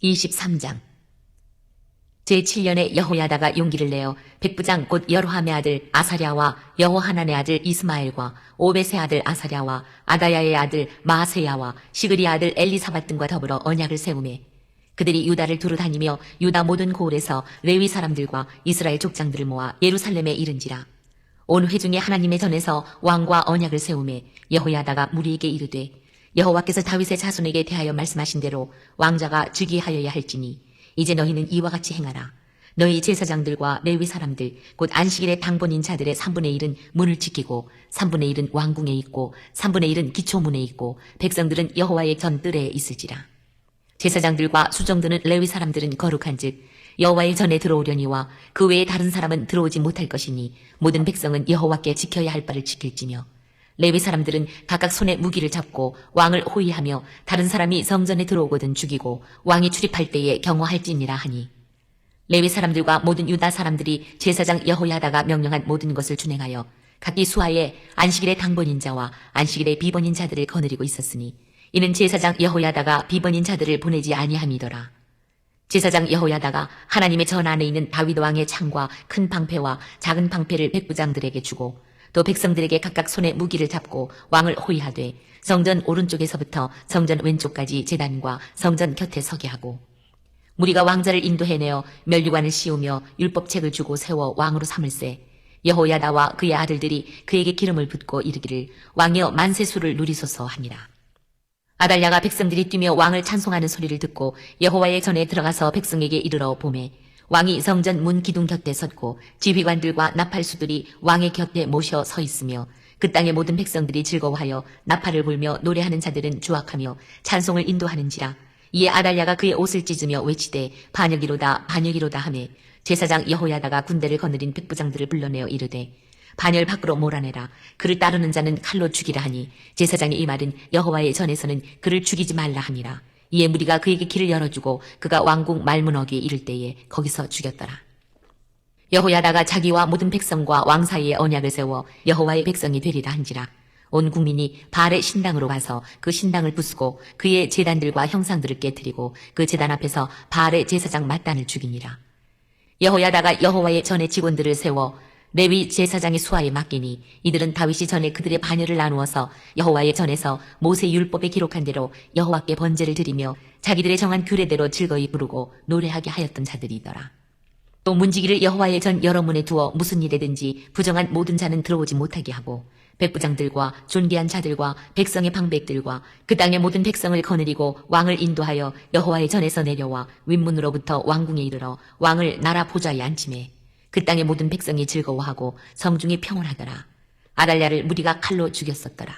23장 제7년에 여호야다가 용기를 내어 백부장 곧 여로함의 아들 아사랴와 여호하난의 아들 이스마엘과 오벳의 아들 아사랴와 아다야의 아들 마아세야와 시그리의 아들 엘리사밧 등과 더불어 언약을 세우매 그들이 유다를 두루 다니며 유다 모든 고을에서 레위 사람들과 이스라엘 족장들을 모아 예루살렘에 이른지라. 온 회중이 하나님의 전에서 왕과 언약을 세우매 여호야다가 무리에게 이르되 여호와께서 다윗의 자손에게 대하여 말씀하신 대로 왕자가 즉위하여야 할지니 이제 너희는 이와 같이 행하라. 너희 제사장들과 레위 사람들 곧 안식일의 당번인 자들의 3분의 1은 문을 지키고 3분의 1은 왕궁에 있고 3분의 1은 기초문에 있고 백성들은 여호와의 전뜰에 있을지라. 제사장들과 수정드는 레위 사람들은 거룩한즉 여호와의 전에 들어오려니와 그 외에 다른 사람은 들어오지 못할 것이니 모든 백성은 여호와께 지켜야 할 바를 지킬지며 레위 사람들은 각각 손에 무기를 잡고 왕을 호위하며 다른 사람이 성전에 들어오거든 죽이고 왕이 출입할 때에 경호할지니라 하니 레위 사람들과 모든 유다 사람들이 제사장 여호야다가 명령한 모든 것을 준행하여 각기 수하에 안식일의 당번인 자와 안식일의 비번인 자들을 거느리고 있었으니 이는 제사장 여호야다가 비번인 자들을 보내지 아니함이더라. 제사장 여호야다가 하나님의 전 안에 있는 다윗 왕의 창과 큰 방패와 작은 방패를 백부장들에게 주고 또 백성들에게 각각 손에 무기를 잡고 왕을 호위하되 성전 오른쪽에서부터 성전 왼쪽까지 제단과 성전 곁에 서게 하고 무리가 왕자를 인도해내어 면류관을 씌우며 율법책을 주고 세워 왕으로 삼을세 여호야다와 그의 아들들이 그에게 기름을 붓고 이르기를 왕이여 만세수를 누리소서 하니라. 아달랴가 백성들이 뛰며 왕을 찬송하는 소리를 듣고 여호와의 전에 들어가서 백성에게 이르러 보매 왕이 성전 문 기둥 곁에 섰고 지휘관들과 나팔수들이 왕의 곁에 모셔 서 있으며 그 땅의 모든 백성들이 즐거워하여 나팔을 불며 노래하는 자들은 주악하며 찬송을 인도하는지라. 이에 아달랴가 그의 옷을 찢으며 외치되 반역이로다 반역이로다 하매 제사장 여호야다가 군대를 거느린 백부장들을 불러내어 이르되 반열 밖으로 몰아내라. 그를 따르는 자는 칼로 죽이라 하니 제사장의 이 말은 여호와의 전에서는 그를 죽이지 말라 함이라. 이에 무리가 그에게 길을 열어주고 그가 왕궁 말문어기에 이를 때에 거기서 죽였더라. 여호야다가 자기와 모든 백성과 왕 사이에 언약을 세워 여호와의 백성이 되리라 한지라. 온 국민이 바알의 신당으로 가서 그 신당을 부수고 그의 제단들과 형상들을 깨뜨리고 그 제단 앞에서 바알의 제사장 맏단을 죽이니라. 여호야다가 여호와의 전에 직원들을 세워 레위 제사장의 수하에 맡기니 이들은 다윗이 전에 그들의 반열을 나누어서 여호와의 전에서 모세 율법에 기록한 대로 여호와께 번제를 드리며 자기들의 정한 규례대로 즐거이 부르고 노래하게 하였던 자들이더라. 또 문지기를 여호와의 전 여러 문에 두어 무슨 일에든지 부정한 모든 자는 들어오지 못하게 하고 백부장들과 존귀한 자들과 백성의 방백들과 그 땅의 모든 백성을 거느리고 왕을 인도하여 여호와의 전에서 내려와 윗문으로부터 왕궁에 이르러 왕을 나라 보좌에 앉히매 그 땅의 모든 백성이 즐거워하고 성중이 평온하더라. 아달랴를 무리가 칼로 죽였었더라.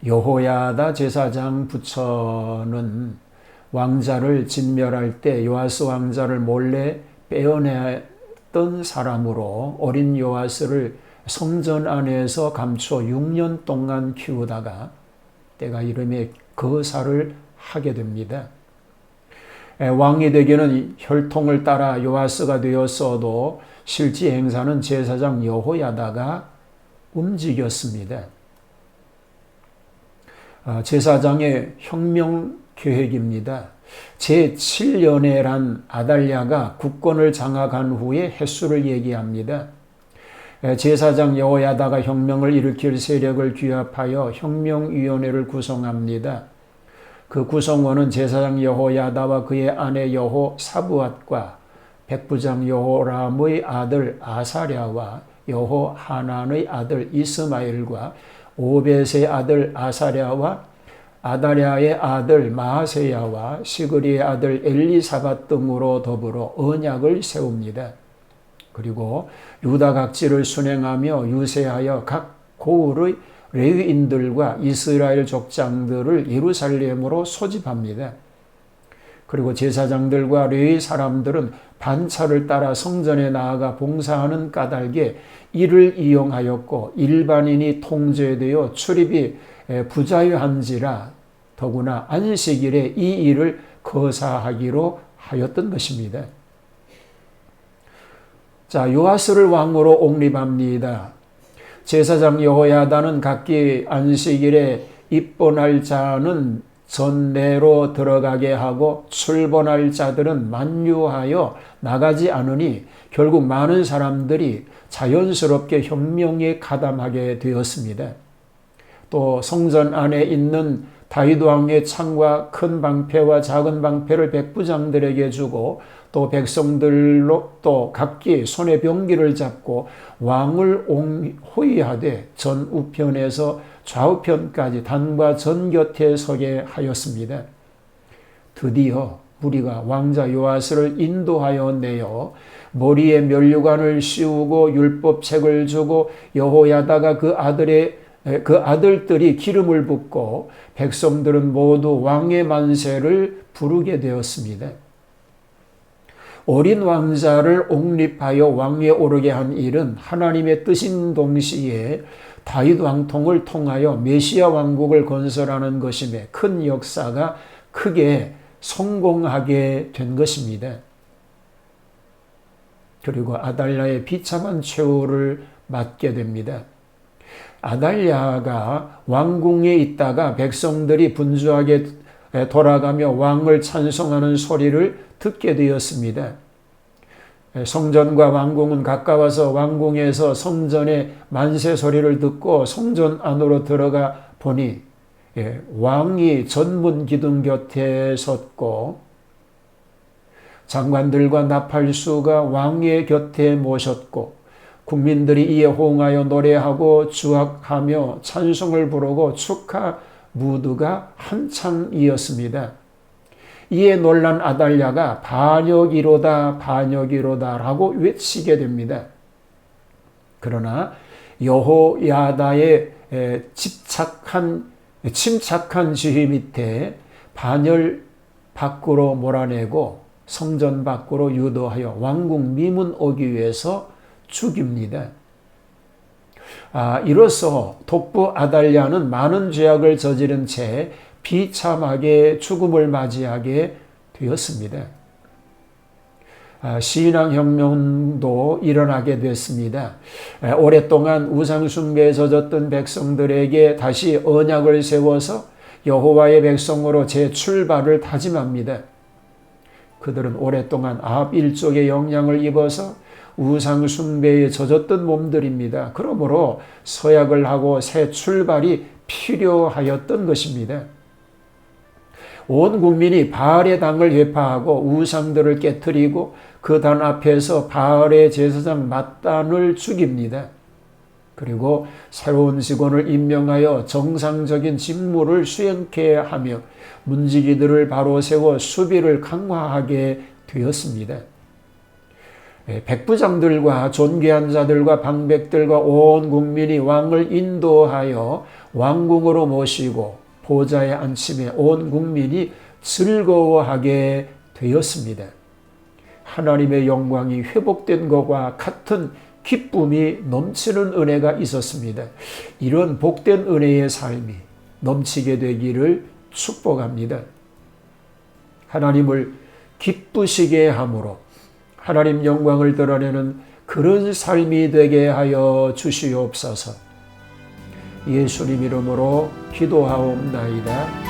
여호야다 제사장 부처는 왕자를 진멸할 때 요아스 왕자를 몰래 빼어냈던 사람으로 어린 요아스를 성전 안에서 감춰 6년 동안 키우다가 때가 이름에 거사를 하게 됩니다. 왕이 되기는 혈통을 따라 요아스가 되었어도 실제 행사는 제사장 여호야다가 움직였습니다. 제사장의 혁명 계획입니다. 제7년에란 아달랴가 국권을 장악한 후에 횟수를 얘기합니다. 제사장 여호야다가 혁명을 일으킬 세력을 규합하여 혁명위원회를 구성합니다. 그 구성원은 제사장 여호야다와 그의 아내 여호사부앗과 백부장 여호람의 아들 아사랴와 여호하난의 아들 이스마엘과 오벳의 아들 아사랴와 아다랴의 아들 마아세야와 시그리의 아들 엘리사밧 등으로 더불어 언약을 세웁니다. 그리고 유다 각지를 순행하며 유세하여 각 고을의 레위인들과 이스라엘 족장들을 예루살렘으로 소집합니다. 그리고 제사장들과 레위 사람들은 반차를 따라 성전에 나아가 봉사하는 까닭에 이를 이용하였고 일반인이 통제되어 출입이 부자유한지라 더구나 안식일에 이 일을 거사하기로 하였던 것입니다. 자, 요아스를 왕으로 옹립합니다. 제사장 여호야다는 각기 안식일에 입본할 자는 전내로 들어가게 하고 출본할 자들은 만류하여 나가지 않으니 결국 많은 사람들이 자연스럽게 혁명에 가담하게 되었습니다. 또 성전 안에 있는 다윗 왕의 창과 큰 방패와 작은 방패를 백부장들에게 주고 또 백성들로 또 각기 손에 병기를 잡고 왕을 호위하되 전 우편에서 좌우편까지 단과 전 곁에 서게 하였습니다. 드디어 무리가 왕자 요아스를 인도하여 내어 머리에 면류관을 씌우고 율법책을 주고 여호야다가 그 아들들이 기름을 붓고 백성들은 모두 왕의 만세를 부르게 되었습니다. 어린 왕자를 옹립하여 왕위에 오르게 한 일은 하나님의 뜻인 동시에 다윗 왕통을 통하여 메시아 왕국을 건설하는 것임에 큰 역사가 크게 성공하게 된 것입니다. 그리고 아달랴의 비참한 최후를 맞게 됩니다. 아달랴가 왕궁에 있다가 백성들이 분주하게 돌아가며 왕을 찬송하는 소리를 듣게 되었습니다. 성전과 왕궁은 가까워서 왕궁에서 성전의 만세 소리를 듣고 성전 안으로 들어가 보니 왕이 전문 기둥 곁에 섰고 장관들과 나팔수가 왕의 곁에 모셨고 국민들이 이에 호응하여 노래하고 주악하며 찬송을 부르고 축하 무드가 한창 이었습니다. 이에 놀란 아달랴가 반역이로다 반역이로다 라고 외치게 됩니다. 그러나 여호야다의 침착한 지휘 밑에 반열 밖으로 몰아내고 성전 밖으로 유도하여 왕궁 미문 오기 위해서 죽입니다. 이로써 독부 아달랴는 많은 죄악을 저지른 채 비참하게 죽음을 맞이하게 되었습니다. 신앙혁명도 일어나게 됐습니다. 오랫동안 우상숭배에 젖었던 백성들에게 다시 언약을 세워서 여호와의 백성으로 재출발을 다짐합니다. 그들은 오랫동안 아합 일족의 영향을 입어서 우상숭배에 젖었던 몸들입니다. 그러므로 서약을 하고 새 출발이 필요하였던 것입니다. 온 국민이 바알의 당을 회파하고 우상들을 깨뜨리고 그 단 앞에서 바알의 제사장 맏단을 죽입니다. 그리고 새로운 직원을 임명하여 정상적인 직무를 수행케 하며 문지기들을 바로 세워 수비를 강화하게 되었습니다. 백부장들과 존귀한 자들과 방백들과 온 국민이 왕을 인도하여 왕궁으로 모시고 보좌에 앉힘에 온 국민이 즐거워하게 되었습니다. 하나님의 영광이 회복된 것과 같은 기쁨이 넘치는 은혜가 있었습니다. 이런 복된 은혜의 삶이 넘치게 되기를 축복합니다. 하나님을 기쁘시게 함으로 하나님 영광을 드러내는 그런 삶이 되게 하여 주시옵소서. 예수님 이름으로 기도하옵나이다.